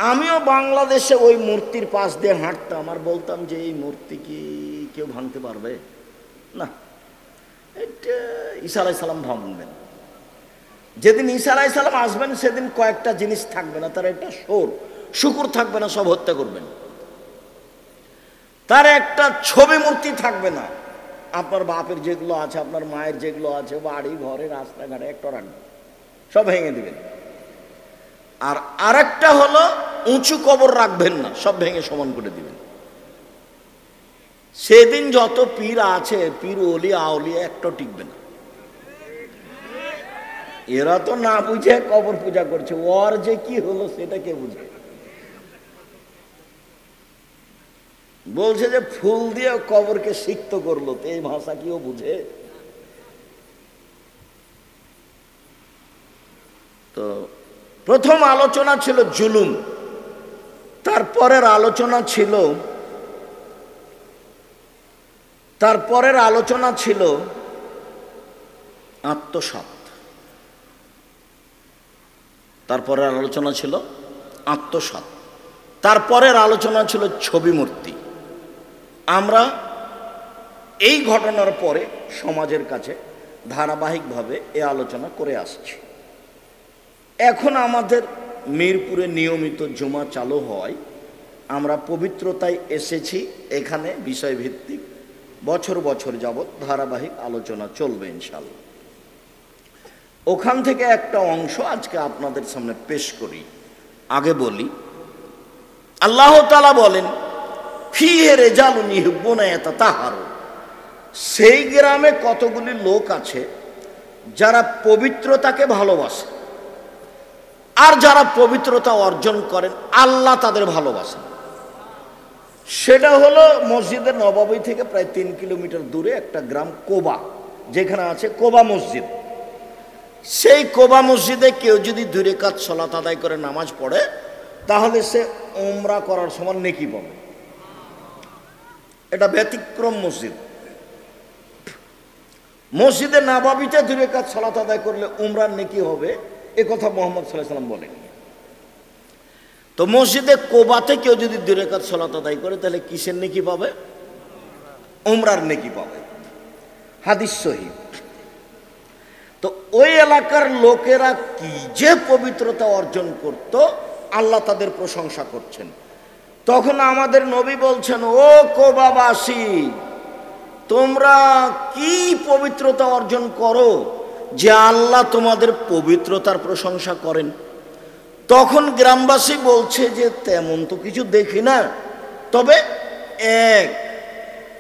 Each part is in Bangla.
আমিও বাংলাদেশে ওই মূর্তির পাশ দিয়ে হাঁটতাম আর বলতাম যে এই মূর্তি কি কেউ ভাঙতে পারবে না, এটা ঈসা আলাইহিস সালাম ভাঙবেন। যেদিন ঈসা আলাইহিস সালাম আসবেন সেদিন কয়েকটা জিনিস থাকবে না, তার একটা শুকুর থাকবে না, সব হত্যা করবেন। তার একটা ছবি মূর্তি থাকবে না, আপনার বাপের যেগুলো আছে, আপনার মায়ের যেগুলো আছে, বাড়ি ঘরে রাস্তাঘাটে একটা রাখবেন, সব ভেঙে দিবেন। আর আরেকটা হলো উঁচু কবর রাখবেন না, সব ভেঙে সমান করে দিবেন। সেদিন যত পীর আছে, পীর ওলি আউলিয়া একটা টিকবে না। এরা তো না বুঝে কবর পূজা করছে, ওর যে কি হলো সেটা কে বুঝে? বলছে যে ফুল দিয়ে কবরকে সিক্ত করলো, তো এই ভাষা কি ও বুঝে? তো প্রথম আলোচনা ছিল জুলুম, তারপরের আলোচনা ছিল আত্মসাৎ, তারপরের আলোচনা ছিল ছবি মূর্তি। আমরা এই ঘটনার পরে সমাজের কাছে ধারাবাহিকভাবে এ আলোচনা করে আসছি। এখন আমাদের মিরপুরে নিয়মিত জুমা চালু হয়, আমরা পবিত্রতায় এসেছি। এখানে বিষয়ভিত্তিক বছর বছর যাবৎ ধারাবাহিক আলোচনা চলবে ইনশাআল্লাহ। ওখান থেকে একটা অংশ আজকে আপনাদের সামনে পেশ করি। আগে বলি, আল্লাহ তাআলা বলেন ফিহে রিজালুন ইউহিব্বুনা ইয়াতাতাহারু, সেই গ্রামে কতগুলি লোক আছে যারা পবিত্রতাকে ভালোবাসে, আর যারা পবিত্রতা অর্জন করেন আল্লাহ তাদের ভালোবাসেন। সেটা হলো মসজিদের নববী থেকে প্রায় 3 কিলোমিটার দূরে একটা গ্রাম কোবা, যেখানে আছে কোবা মসজিদ। সেই কোবা মসজিদে কেউ যদি 2 রাকাত সালাত আদায় করে নামাজ পড়ে, তাহলে সে উমরা করার সমান নেকি পাবে। এটা ব্যতিক্রম মসজিদ। মসজিদে নববীতে 2 রাকাত সালাত আদায় করলে উমরার নেকি হবে, এ কথা মুহাম্মদ সাল্লাল্লাহু আলাইহি ওয়াসাল্লাম বলেন। তো মসজিদে কোবাতে কেউ যদি 2 রাকাত সালাত আদায় করে, তাহলে কিসের নেকি পাবে? উমরার নেকি পাবে। হাদিস সহিহ। তো ওই এলাকার লোকেরা কি যে পবিত্রতা অর্জন করত, আল্লাহ তাদের প্রশংসা করছেন। তখন আমাদের নবী বলছেন, ও কোবাবাসী, তোমরা কি পবিত্রতা অর্জন করো যে আল্লাহ তোমাদের পবিত্রতার প্রশংসা করেন? তখন গ্রামবাসী বলছে যে তেমন তো কিছু দেখি না, তবে এক,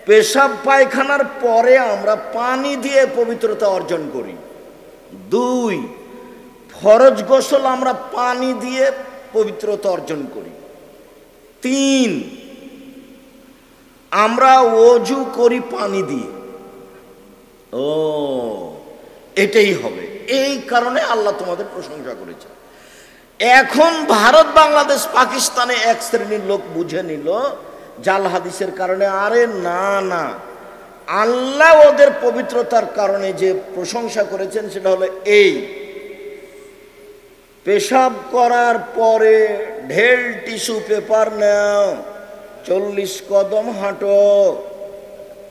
পেশাব পায়খানার পরে আমরা পানি দিয়ে পবিত্রতা অর্জন করি। 2, ফরজ গোসল আমরা পানি দিয়ে পবিত্রতা অর্জন করি। 3, আমরা ওযু করি পানি দিয়ে। ও, এটাই হবে, এই কারণে আল্লাহ তোমাদের প্রশংসা করেছে। এখন ভারত, বাংলাদেশ, পাকিস্তানে এক শ্রেণীর লোক বুঝে নিল জাল হাদিসের কারণে, আরে না না, আল্লাহ ওদের পবিত্রতার কারণে যে প্রশংসা করেছেন সেটা হলো এই, পেশাব করার পরে ঢেল টিস্যু পেপার নাও, 40 কদম হাঁটো,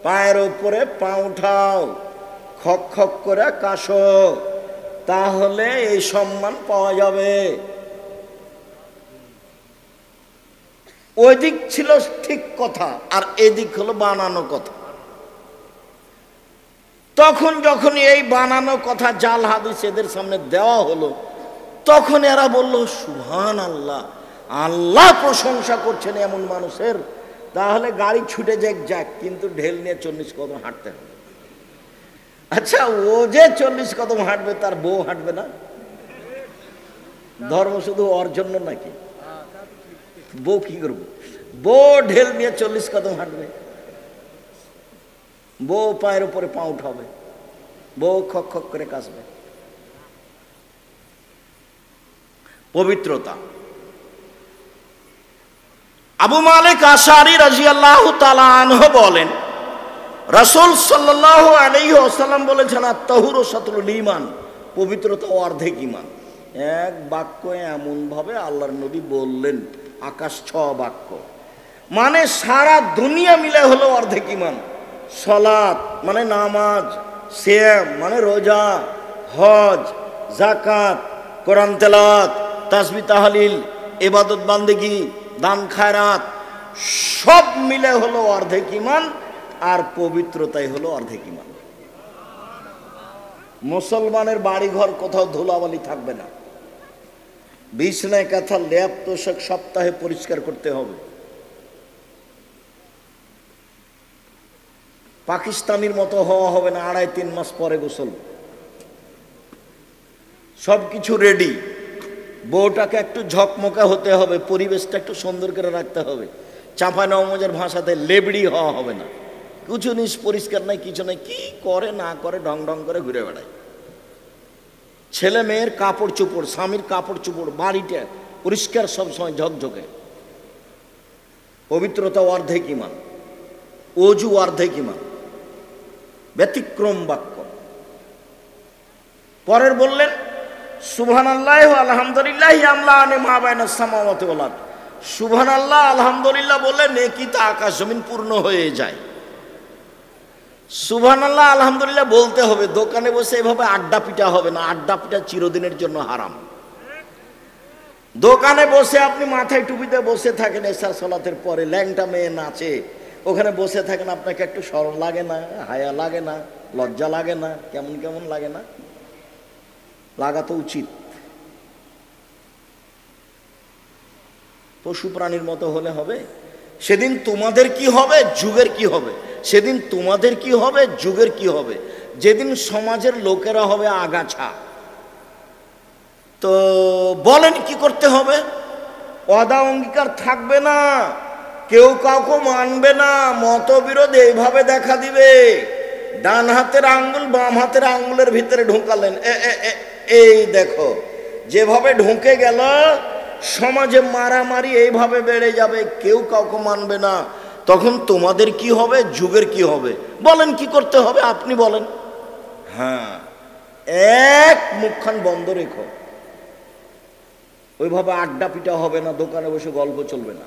পায়ের উপরে পা উঠাও, খক খক করে কাশো, তাহলে এই সম্মান পাওয়া যাবে। ওই দিক ছিল ঠিক কথা, আর এদিক হলো বানানো কথা। তখন যখন এই বানানো কথা জাল হাদিস এদের সামনে দেওয়া হলো, তখন এরা বলল সুবহানাল্লাহ, আল্লাহ প্রশংসা করছেন এমন মানুষের, তাহলে গাড়ি ছুটে যাক, কিন্তু ঢেল নিয়ে 40 কদম হাঁটতে হবে। আচ্ছা, ও যে 40 কদম হাঁটবে, তার বউ হাঁটবে না? ধর্ম শুধু ওর জন্য নাকি? বউ কি করবো? বউ ঢেল নিয়ে 40 কদম হাঁটবে, বউ পায়ের উপরে পা উঠাবে, বউ খক খক করে কাশবে। পবিত্রতা। আবু মালিক আশআরী রাদিয়াল্লাহু তাআলা আনহু বলেন, রাসূল সাল্লাল্লাহু আলাইহি ওয়াসাল্লাম বলেছেন, আত-তাহুরু শাতরুল ঈমান, পবিত্রতা অর্ধেক ঈমান। এক বাক্য এমন ভাবে আল্লাহর নবী বললেন, আকাশ 6 বাক্য, মানে সারা দুনিয়া মিলে হলো অর্ধেক ইমান। সলাত মানে নামাজ, সিয়াম মানে রোজা, হজ, যাকাত, কোরআন তেলাওয়াত, তাসবিহ তাহলিল, ইবাদত বান্দেগি, দান খায়রাত, সব মিলে হলো অর্ধেক ইমান। আর পবিত্রতাই হলো অর্ধেক ইমান। মুসলমানের বাড়িঘর কোথাও ধুলাবালি থাকবে না, বিছনায় কাঁথা ল্যাপ তোষক সপ্তাহে পরিষ্কার করতে হবে। পাকিস্তানির মতো হওয়া হবে না, 2.5-3 মাস পরে গোসল। সবকিছু রেডি। বউটাকে একটু ঝকমকা হতে হবে, পরিবেশটা একটু সুন্দর করে রাখতে হবে। চাঁপা নওমজের ভাষাতে লেবড়ি হওয়া হবে না। কিছু জিনিস পরিষ্কার নাই, কিছু নাই, কি করে না করে ঢং ঢং করে ঘুরে বেড়ায়। ছেলে মেয়ের কাপড় চোপড়, স্বামীর কাপড় চোপড়, বাড়িটা পরিষ্কার সবসময় ঝকঝকে। পবিত্রতা অর্ধেক ইমান, ওযু অর্ধেক ইমান, ব্যতিক্রম বাক্য। পরের বললেন সুবহানাল্লাহ আলহামদুলিল্লাহ আমলানে মা বাইনাস সামাওয়াতি ওয়াল আরদ। সুবহানাল্লাহ আলহামদুলিল্লাহ বললে নেকি তা আকাশ জমিন পূর্ণ হয়ে যায়। সুবহানাল্লাহ আলহামদুলিল্লাহ বলতে হবে, দোকানে বসে এভাবে আড্ডা পিটা হবে না। আড্ডা পিটা চিরদিনের জন্য হারাম। দোকানে বসে আপনি মাথায় টুপিতে বসে থাকেন, এশার সালাতের পরে ল্যাংটা মেয়ে নাচে, ওখানে বসে থাকেন, আপনাকে একটু শরম লাগে না? হায়া লাগে না? লজ্জা লাগে না? কেমন কেমন লাগে না? লাগা তো উচিত। পশু প্রাণীর মতো হলে হবে? সেদিন তোমাদের কি হবে, যুগের কি হবে? সেদিন তোমাদের কি হবে, যুগের কি হবে? যেদিন সমাজের লোকেরা হবে আগাছা। তো বলেন কি করতে হবে? ওয়াদা অঙ্গীকার থাকবে না, কেউ কাউকে মানবে না, মতবিরোধ এইভাবে দেখা দিবে। ডান হাতের আঙ্গুল বাম হাতের আঙ্গুলের ভিতরে ঢোকালেন, এই দেখো যেভাবে ঢুকে গেল, সমাজে মারামারি এইভাবে বেড়ে যাবে, কেউ কাউকে মানবে না। তখন তোমাদের কি হবে, যুগের কি হবে? বলেন কি করতে হবে, আপনি বলেন। হ্যাঁ, এক মুখখান বন্ধ রেখো। ওইভাবে আড্ডা পিটা হবে না, দোকানে বসে গল্প চলবে না।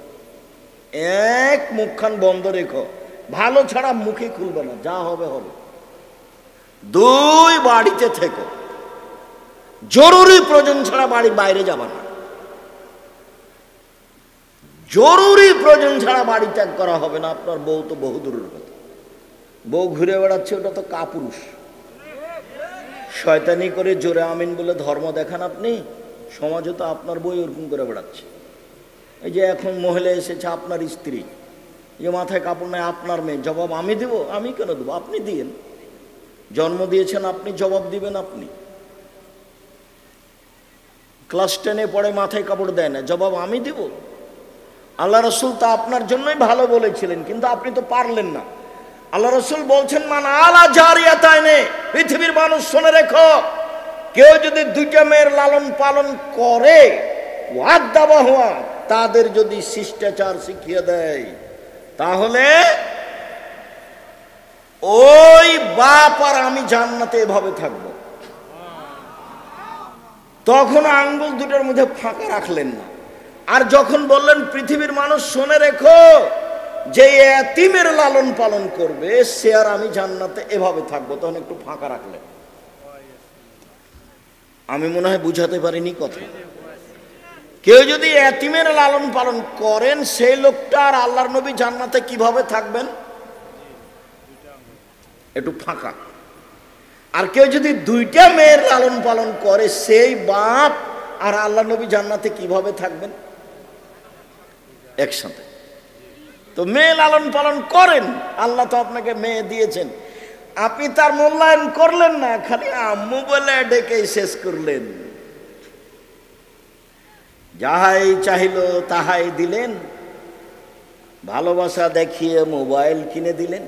এক মুখখান বন্ধ রেখো, ভালো ছাড়া মুখে খুলবে না, যা হবে হবে। 2, বাড়িতে থেকো, জরুরি প্রয়োজন ছাড়া বাড়ির বাইরে যাবা না। জরুরি প্রয়োজন ছাড়া বাড়ি ত্যাগ করা হবে না। আপনার বউ তো বহু দূরের কথা, বউ ঘুরে বেড়াচ্ছে, ওটা তো কাপুরুষ। শয়তানি করে জোরে আমিন বলে ধর্ম দেখান আপনি। সমাজে তো আপনার বউ ওরকম করে বেড়াচ্ছে। এই যে এখন মহিলা এসেছে, আপনার স্ত্রী, যে মাথায় কাপড় নেই, আপনার মেয়ে, জবাব আমি দেব? আমি কেন দেবো? আপনি দিয়েন, জন্ম দিয়েছেন আপনি, জবাব দিবেন আপনি। ক্লাস 10-এ পড়ে মাথায় কাপড় দেয় না, জবাব আমি দিব? আল্লাহ রসুল তা আপনার জন্যই ভালো বলেছিলেন, কিন্তু আপনি তো পারলেন না। আল্লাহ রসুল বলছেন মান আলা জারিয়াতাইনে, পৃথিবীর মানুষ শুনে রেখো, কেউ যদি 2টা মেয়ের লালন পালন করে, ওয়াদাবাহুয়া, তাদের যদি শিষ্টাচার শিখিয়ে দেয়, তাহলে ওই বাপ আর আমি জান্নাতে এভাবে থাকবো। তখন আঙ্গুল দুটোর মধ্যে ফাঁকা রাখলেন না। আর যখন বললেন পৃথিবীর মানুষ শুনে রেখো, যে এতিমের লালন পালন করবে সে আর আমি জান্নাতে এভাবে থাকবো, তখন একটু ফাঁকা রাখলেন। আমি মনে হয় বুঝাতে পারিনি কথা। কেউ যদি এতিমের লালন পালন করেন, সেই লোকটা আর আল্লাহর নবী জান্নাতে কিভাবে থাকবেন? একটু ফাঁকা। আর কেউ যদি 2টা মেয়ের লালন পালন করে, সেই বাপ আর আল্লাহ নবী জান্নাতে কিভাবে থাকবেন? একসাথে। তো মেয়ে লালন পালন করেন, আল্লাহ তো আপনাকে মেয়ে দিয়েছেন, আপনি তার মূল্যায়ন করলেন না, খালি আম্মু বলে ডেকেই শেষ করলেন। যাহাই চাইল তাহাই দিলেন, ভালোবাসা দেখিয়ে মোবাইল কিনে দিলেন।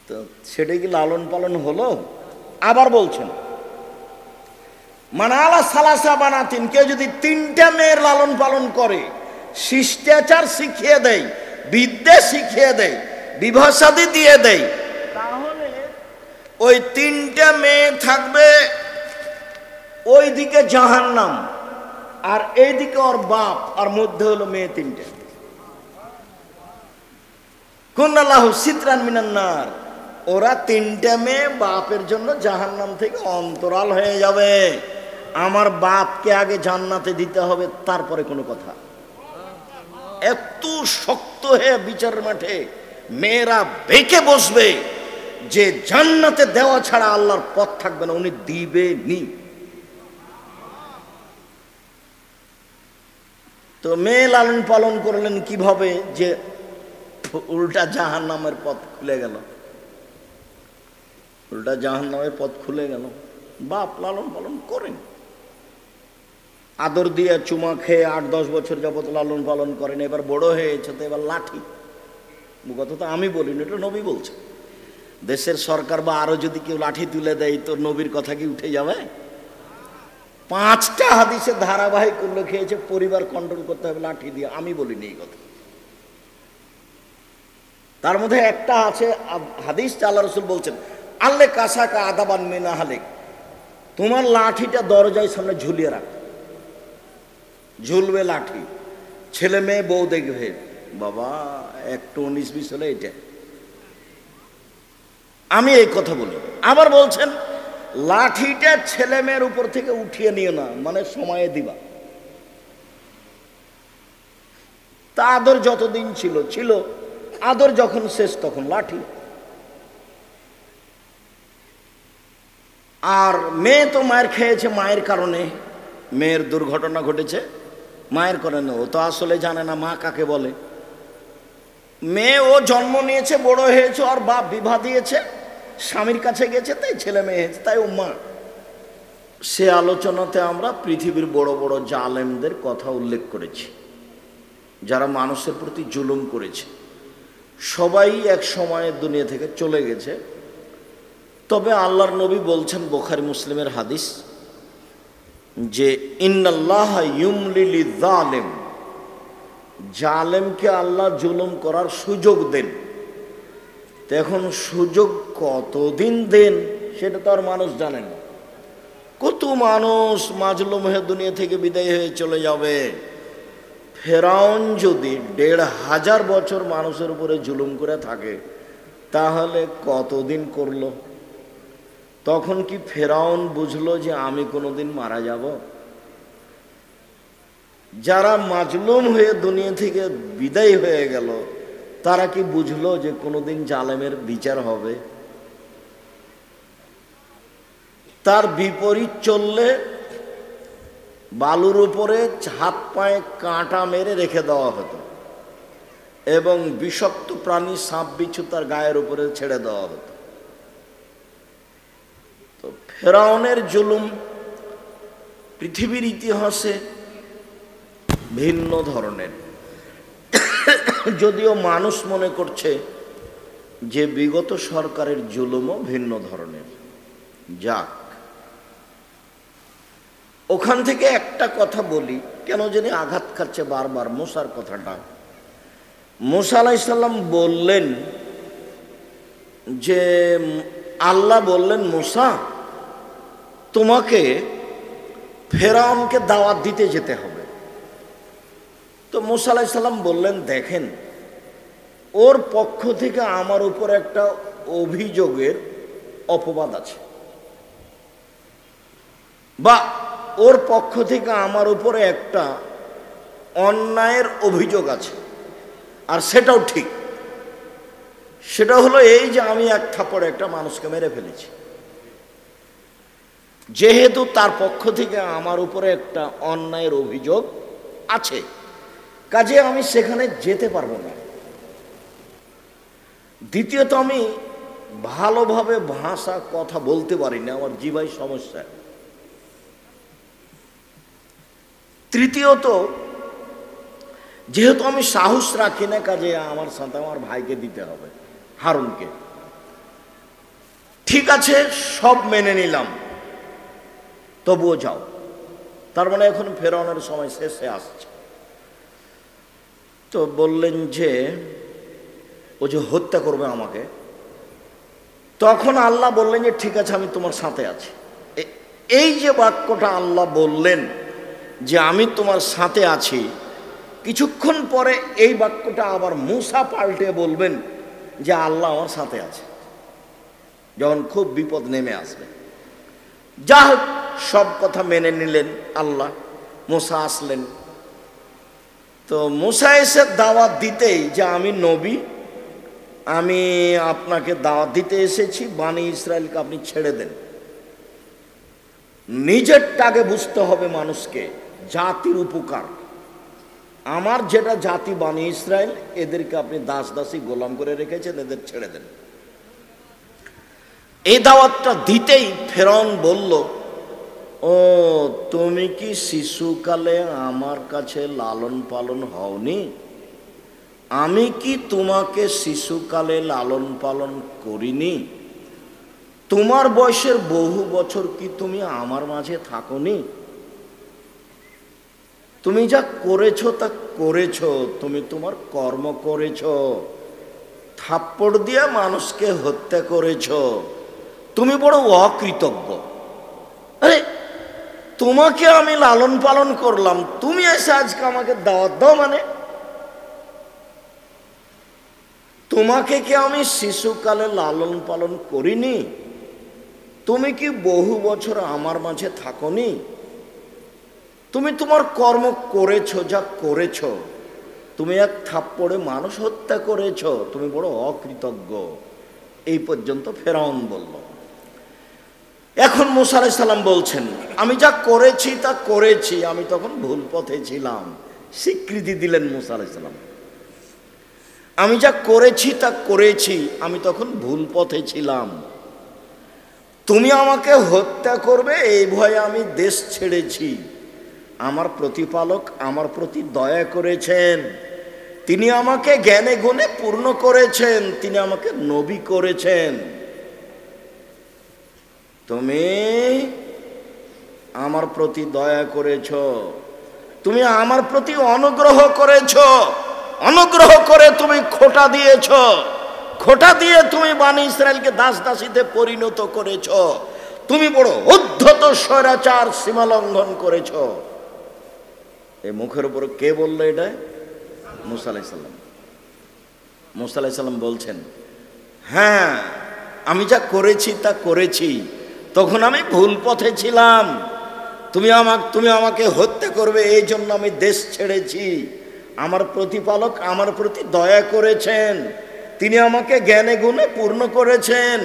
তো সেটা কি লালন পালন হলো? আবার বলছেন মানালা সালাসা বানাতিন, কেউ যদি 3টা মেয়ের লালন পালন করে, শিষ্টাচার শিখিয়ে দেয়, বিদ্যা শিখিয়ে দেয়, বিবাহ শাদী দিয়ে দেয়, তাহলে ওই 3টা মেয়ে থাকবে ওইদিকে জাহান্নাম, আর এইদিকে ওর বাপ, আর মধ্যে হলো মেয়ে তিনটে। কুন্নাল্লাহু সিতরান মিনান নার, ওরা তিনটে মেয়ে বাপের জন্য জাহান্নাম থেকে অন্তরাল হয়ে যাবে। আমার বাপকে আগে জান্নাতে দিতে হবে, তারপরে কোনো কথা। এত শক্ত হয়ে বিচারের মাঠে মেয়েরা বেঁকে বসবে যে জান্নাতে দেওয়া ছাড়া আল্লাহর পথ থাকবে না, উনি দিবেনি। তো মেয়ে লালন পালন করলেন কিভাবে যে উল্টা জাহান্নামের পথ খুলে গেল, উল্টা জাহান্নামের পথ খুলে গেল। বাপ লালন পালন করেন, আদর দিয়ে চুমা খেয়ে 8-10 বছর যাবত লালন পালন করেন, এবার বড় হয়েছে তো এবার লাঠি। কথা তো আমি বলিনি, এটা নবী বলছে। দেশের সরকার বা আরো যদি কেউ লাঠি তুলে দেয় তো নবীর কথা কি উঠে যাবে? 5টা হাদিসে ধারাবাহিক উল্লেখ হয়েছে পরিবার কন্ট্রোল করতে হবে লাঠি দিয়ে, আমি বলিনি এই কথা। তার মধ্যে একটা আছে হাদিস, আল্লাহ রাসূল বলছেন আল্লে কাসাকা আদাবান মিনা হালেক, তোমার লাঠিটা দরজায় সামনে ঝুলিয়ে রাখ, ঝুলবে লাঠি, ছেলে মেয়ে বউ দেখবে। বাবা একটু 19-20 হলে এটা আমি এই কথা বলি। আবার বলছেন লাঠিটা ছেলে মেয়ের উপর থেকে উঠিয়ে নিও না, মানে সময়ে দিবা। তা আদর যতদিন ছিল ছিল, আদর যখন শেষ তখন লাঠি। আর মেয়ে তো মায়ের খেয়েছে, মায়ের কারণে মেয়ের দুর্ঘটনা ঘটেছে, মায়ের কারণে। ও তো আসলে জানে না মা কাকে বলে। মেয়ে ও জন্ম নিয়েছে, বড় হয়েছে, আর বাপ বিবাহ দিয়েছে, স্বামীর কাছে গেছে, তাই ছেলে মেয়ে হয়েছে, তাই ও মা। সে আলোচনাতে আমরা পৃথিবীর বড় বড় জালেমদের কথা উল্লেখ করেছি, যারা মানুষের প্রতি জুলুম করেছে। সবাই এক সময় দুনিয়া থেকে চলে গেছে। তবে আল্লাহর নবী বলছেন, বুখারী মুসলিমের হাদিস, যে ইন্নাল্লাহা ইউমলি লিয-যালিম, জালেমকে আল্লাহ জুলুম করার সুযোগ দেন। এখন সুযোগ কতদিন দেন সেটা তো আর মানুষ জানে না। কত মানুষ মাজলুম হয়ে দুনিয়া থেকে বিদায় হয়ে চলে যাবে। ফেরাউন যদি 1500 বছর মানুষের উপরে জুলুম করে থাকে, তাহলে কতদিন করলো? তখন কি ফেরাউন বুঝলো যে আমি কোনোদিন মারা যাব? যারা মাজলুম হয়ে দুনিয়া থেকে বিদায় হয়ে গেল, তারা কি বুঝলো যে কোনোদিন জালেমের বিচার হবে? তার বিপরীত চললে বালুর উপরে হাত পায়ে কাঁটা মেরে রেখে দেওয়া হতো, এবং বিষাক্ত প্রাণী সাপ বিচ্ছু তার গায়ের উপরে ছেড়ে দেওয়া হতো। তো ফেরাউনের জুলুম পৃথিবীর ইতিহাসে ভিন্ন ধরনের। যদিও মানুষ মনে করছে যে বিগত সরকারের জুলুমও ভিন্ন ধরনের। যাক, ওখান থেকে একটা কথা বলি, কেন জানি আঘাত খাচ্ছে বারবার মুসার কথাটা। মুসা আলাইহিস সালাম বললেন যে, আল্লাহ বললেন মুসা তোমাকে ফেরাউনকে দাওয়াত দিতে যেতে হবে। তো মুসা আলাইহিস সালাম বললেন, দেখেন ওর পক্ষ থেকে আমার উপর একটা অভিযোগের অপবাদ আছে, বা ওর পক্ষ থেকে আমার উপরে একটা অন্যায়ের অভিযোগ আছে, আর সেটাও ঠিক। সেটা হলো এই যে আমি এক থাপ্পড়ে একটা মানুষকে মেরে ফেলেছি। যেহেতু তার পক্ষ থেকে আমার উপরে একটা অন্যায়ের অভিযোগ আছে, কাজে আমি সেখানে যেতে পারবো না। দ্বিতীয়ত, আমি ভালোভাবে ভাষা কথা বলতে পারি না, আমার জিহ্বার সমস্যা। তৃতীয়ত, যেহেতু আমি সাহস রাখি না, কাজে আমার সাথে আমার ভাইকে দিতে হবে, হারুনকে। ঠিক আছে, সব মেনে নিলাম, তবুও যাও। তার মানে এখন ফেরাউনের সময় শেষে আসছে। তো বললেন যে ও যে হত্যা করবে আমাকে। তখন আল্লাহ বললেন যে ঠিক আছে, আমি তোমার সাথে আছি। এই যে বাক্যটা আল্লাহ বললেন যে আমি তোমার সাথে আছি, কিছুক্ষণ পরে এই বাক্যটা আবার মূসা পাল্টে বলবেন যে আল্লাহ আমার সাথে আছে, যখন খুব বিপদ নেমে আসবে। যা হোক, সব কথা মেনে নিলেন আল্লাহ। মূসা আসলেন। তো মূসা এসে দাওয়াত দিতেই যে আমি নবী, আমি আপনাকে দাওয়াত দিতে এসেছি, বানি ইসরায়েলকে আপনি ছেড়ে দেন। নিজেরটাকে বুঝতে হবে মানুষকে, জাতির উপকার। আমার যেটা জাতি বানি ইসরায়েল, এদেরকে আপনি দাস দাসী গোলাম করে রেখেছেন, এদের ছেড়ে দেন। এই দাওয়াতটা দিতেই ফেরাউন বলল, ও তুমি কি শিশুকালে আমার কাছে লালন পালন হওনি? আমি কি তোমাকে শিশুকালে লালন পালন করিনি? তোমার বয়সের বহু বছর কি তুমি আমার মাঝে থাকোনি? তুমি যা করেছো তা করেছো, তুমি তোমার কর্ম করেছো, থাপ্পড় দিয়ে মানুষকে হত্যা করেছো, তুমি বড় অকৃতজ্ঞ। আরে তোমাকে আমি লালন পালন করলাম, তুমি এসে আজকে আমাকে দাওয়াত দাও? মানে তোমাকে কি আমি শিশুকালে লালন পালন করিনি? তুমি কি বহু বছর আমার মাঝে থাকোনি? তুমি তোমার কর্ম করেছো, যা করেছো, তুমি এক থাপ্পড়ে মানুষ হত্যা করেছো, তুমি বড় অকৃতজ্ঞ। এই পর্যন্ত ফেরাউন বলল। এখন মূসা আলাইহিস সালাম বলছেন, আমি যা করেছি তা করেছি, আমি তখন ভুল পথে ছিলাম। স্বীকৃতি দিলেন মূসা আলাইহিস সালাম, আমি যা করেছি তা করেছি, আমি তখন ভুল পথে ছিলাম। তুমি আমাকে হত্যা করবে এই ভয়ে আমি দেশ ছেড়েছি। আমার প্রতিপালক আমার প্রতি দয়া করেছেন, তিনি আমাকে জ্ঞানে গুণে পূর্ণ করেছেন, তিনি আমাকে নবী করেছেন। তুমি আমার প্রতি দয়া করেছ, তুমি আমার প্রতি অনুগ্রহ করেছ, অনুগ্রহ করে তুমি খোঁটা দিয়েছ, খোঁটা দিয়ে তুমি বানি ইসরায়েলকে দাস দাসীতে পরিণত করেছ, তুমি বড় উদ্ধত স্বৈরাচার সীমা লঙ্ঘন করেছ। এই মুখের উপর কে বললো এটা? মূসা আলাইহিস সালাম। মূসা আলাইহিস সালাম বলছেন, হ্যাঁ আমি যা করেছি তা করেছি, তখন আমি ভুল পথে ছিলাম। তুমি আমাকে হত্যা করবে এই জন্য আমি দেশ ছেড়েছি। আমার প্রতিপালক আমার প্রতি দয়া করেছেন, তিনি আমাকে জ্ঞানে গুণে পূর্ণ করেছেন,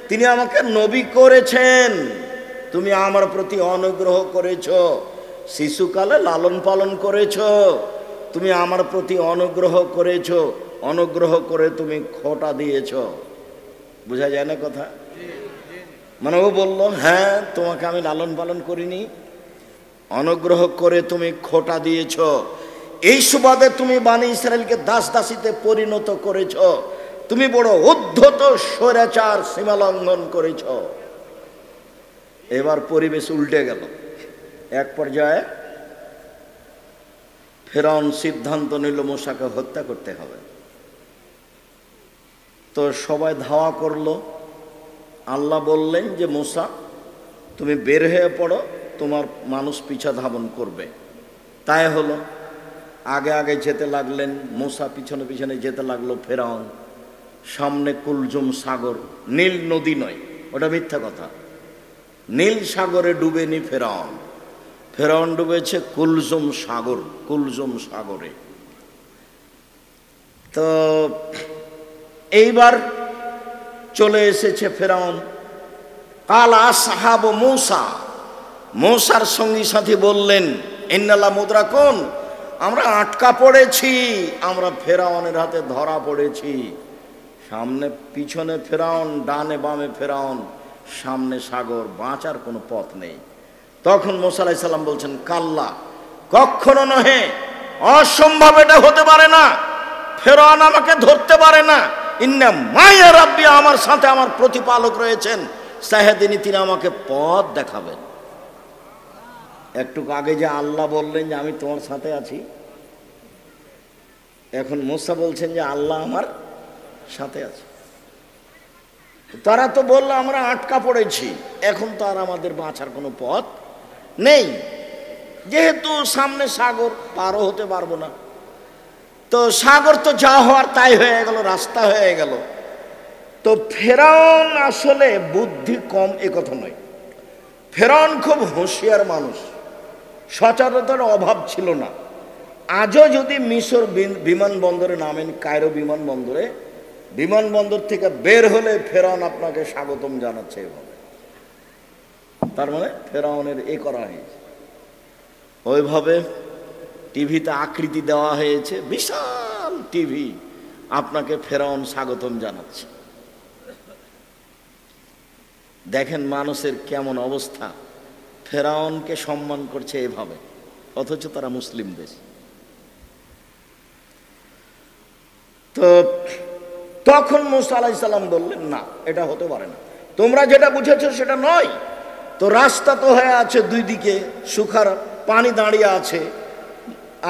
তিনি আমাকে নবী করেছেন। তুমি আমার প্রতি অনুগ্রহ করেছ, শিশুকালে লালন পালন করেছ, তুমি আমার প্রতি অনুগ্রহ করেছ, অনুগ্রহ করে তুমি খোঁটা দিয়েছ। বোঝা যায় না কথা? মানে ও বলল, হ্যাঁ তোমাকে আমি লালন পালন করিনি, অনুগ্রহ করে তুমি খোঁটা দিয়েছ, এই সুবাদে তুমি বানি ইসরায়েলকে দাস দাসীতে পরিণত করেছ, তুমি বড় উদ্ধত স্বৈরাচার সীমা লঙ্ঘন করেছ। এবার পরিবেশ উল্টে গেল। এক পর্যায়ে ফেরাউন সিদ্ধান্ত নিল মূসাকে হত্যা করতে হবে। তো সবাই ধাওয়া করলো। আল্লাহ বললেন যে মূসা তুমি বের হয়ে পড়ো, তোমার মানুষ পিছা ধাবন করবে। তাই হলো, আগে আগে যেতে লাগলেন মূসা, পিছনে পিছনে যেতে লাগলো ফেরাউন। সামনে কুলজুম সাগর, নীল নদী নয়, ওটা মিথ্যা কথা। নীল সাগরে ডুবেনি ফেরাউন, ফেরাউন ডুবেছে কুলজুম সাগর, কুলজুম সাগরে। তো এইবার চলে এসেছে ফেরাউন। কালা সাহাব মূসা, মূসার সঙ্গী সাথী বললেন, ইন্নাল্লাহ মুদরাকুন, আমরা আটকা পড়েছি, আমরা ফেরাউনের হাতে ধরা পড়েছি। সামনে পিছনে ফেরাউন, ডানে বামে ফেরাউন, সামনে সাগর, বাঁচার কোনো পথ নেই। তখন মূসা আলাইহিস সালাম বলছেন, কাল্লা, কখনো নহে, অসম্ভব, এটা হতে পারে না, ফেরাউন আমাকে ধরতে পারে না। ইন্না মাইয়া রাব্বি, আমার সাথে আমার প্রতিপালক রয়েছেন, সাহেদিনী, তিনি আমাকে পথ দেখাবেন। একটু আগে যে আল্লাহ বললেন যে আমি তোমার সাথে আছি, এখন মূসা বলছেন যে আল্লাহ আমার সাথে আছে। তারা তো বললো আমরা আটকা পড়েছি, এখন তো আর আমাদের বাঁচার কোনো পথ নেই। যেহেতু সামনে সাগর, পারও হতে পারবো না, তো সাগর তো যা হওয়ার তাই হয়ে গেল, রাস্তা হয়ে গেল। তো ফেরাউন আসলে বুদ্ধি কম এ কথা নয়, ফেরাউন খুব হুঁশিয়ার মানুষ, সচেতনতার অভাব ছিল না। আজও যদি মিশর বিমানবন্দরে নামেন, কায়রো বিমানবন্দরে, বিমানবন্দর থেকে বের হলে ফেরাউন আপনাকে স্বাগতম জানাচ্ছে এভাবে। তার মানে ফেরাউনের এ করা হয়েছে, ওইভাবে টিভিতে আকৃতি দেওয়া হয়েছে, বিশাল টিভি, আপনাকে ফেরাউন স্বাগতম জানাচ্ছে। দেখেন মানুষের কেমন অবস্থা, ফেরাউনকে সম্মান করছে এভাবে, অথচ তারা মুসলিম দেশ। তো তখন মুসা আলাইহিস সালাম বললেন, না এটা হতে পারে না, তোমরা যেটা বুঝেছো সেটা নয়। তো রাস্তা তো হয়ে আছে দুই দিকে, শুখার পানি দাঁড়িয়ে আছে,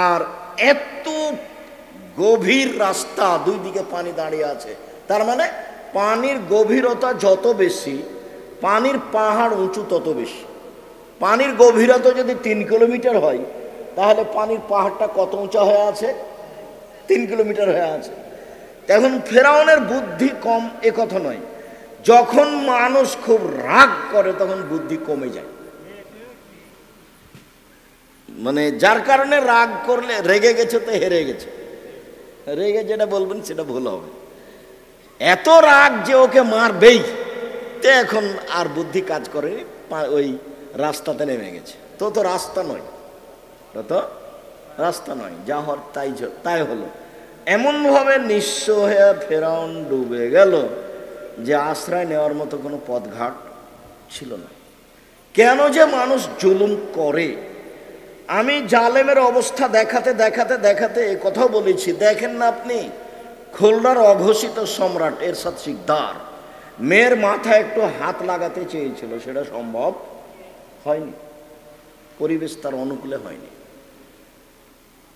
আর এত গভীর রাস্তা, দুই দিকে পানি দাঁড়িয়ে আছে, তার মানে পানির গভীরতা যত বেশি, পানির পাহাড় উঁচু তত বেশি। পানির গভীরতা যদি 3 কিলোমিটার হয়, তাহলে পানির পাহাড়টা কত উঁচা হয়ে আছে? 3 কিলোমিটার হয়ে আছে। এখন ফেরাউনের বুদ্ধি কম এ কথা নয়, যখন মানুষ খুব রাগ করে তখন বুদ্ধি কমে যায়। মানে যার কারণে রাগ করলে, রেগে গেছে তো হেরে গেছে, রেগে যেটা বলবেন সেটা ভুল হবে, এত রাগ যে ওকে মারবেই, তো এখন আর বুদ্ধি কাজ করে, ওই রাস্তাতে নেমে গেছে। তো রাস্তা নয়, তো রাস্তা নয়, যা হওয়ার তাই হলো। এমনভাবে নিঃস্ব হয়ে ফেরাউন ডুবে গেল যে আশ্রয় নেওয়ার মতো কোনো পথঘাট ছিল না। কেন যে মানুষ জুলুম করে, আমি জালেমের অবস্থা দেখাতে দেখাতে দেখাতে এ কথাও বলেছি। দেখেন না আপনি, খুলনার অঘোষিত সম্রাট এরশাদ শিকদার মেয়ের মাথায় একটু হাত লাগাতে চেয়েছিল, সেটা সম্ভব হয়নি, পরিবেশ তার অনুকূলে হয়নি।